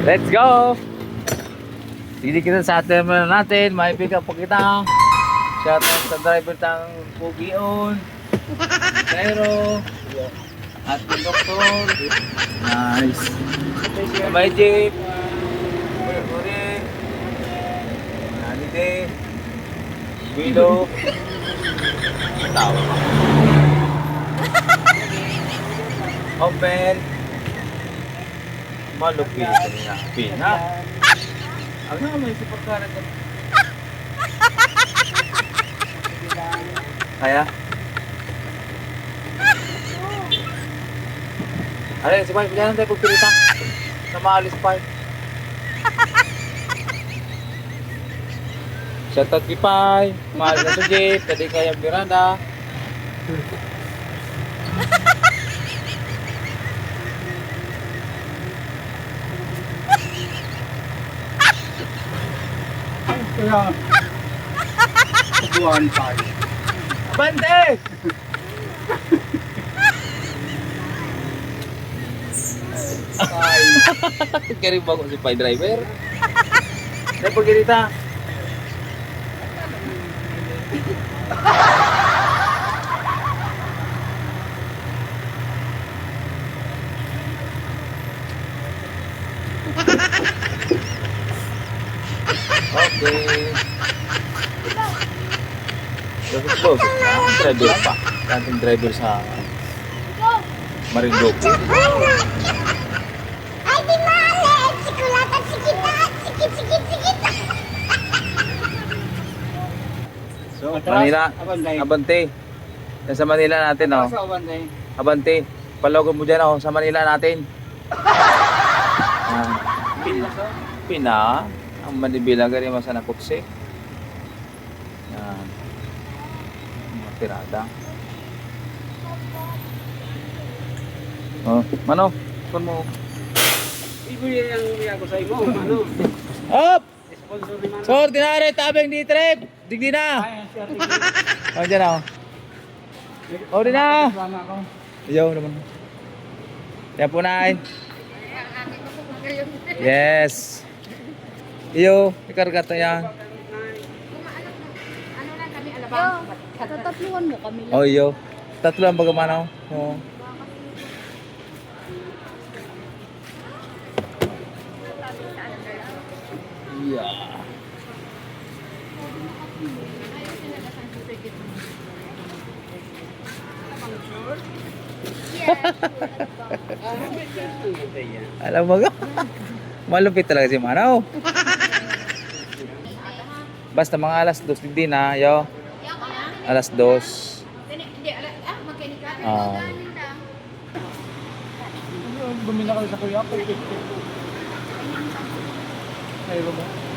Let's go! Hindi kita sa terminal natin, may pick up po kita. Shout out sa driver tang Pugion, Cairo, at yung doktor. Nice. May jeep. Uri. Halide. Willow. Tawa. Open. Malupit niya. Pina. Ano nga may sipagkarat ka? Kaya? Alay, si Pai, pilihan tayo pagpilita. Na maalis pa. Shoutout kay Pai. Maalis na sa jeep. Tadi kaya Miranda. Kaya, buwan pa. Bante! Kaya ba ko si Pai driver? Dahil pagkirita. Okay. Bagus-bagus na. Driver pa. Dating driver sa Marinduque. Ay, di mali! Sikulatan, sikitan! Sikit! So, Manila, Abanday. Abante. Yan sa Manila natin, oh. Sa Abanday. Abante. Palogon mo dyan, oh. Sa Manila natin. Yan. Pina. Ang Manibila gani masa na kutsi. Yan. Mga tirada. Oh, mano? Kon mo. Ibigay ang iya ko sa imo, ano? Up! Sponsor ni Mano. So, ordinary tabeng di trip. Digdi na. Ay, sir. Oh, dyan ako. Oh, di na. Sama ko. Ayaw naman. Kaya po na. Yes. Iyo, ikarga to yan. Ano lang kami, alabang? Tatatluan mo kami lang. Oh, iyo. Tatlo ang bagamanaw. Oo. Yeah. Alam mo ga? Malupit talaga si Manaw. Basta mga alas 2 din na, yo. Alas 2. Ah. Bumila ka sa kuya ko. Mayroon mo.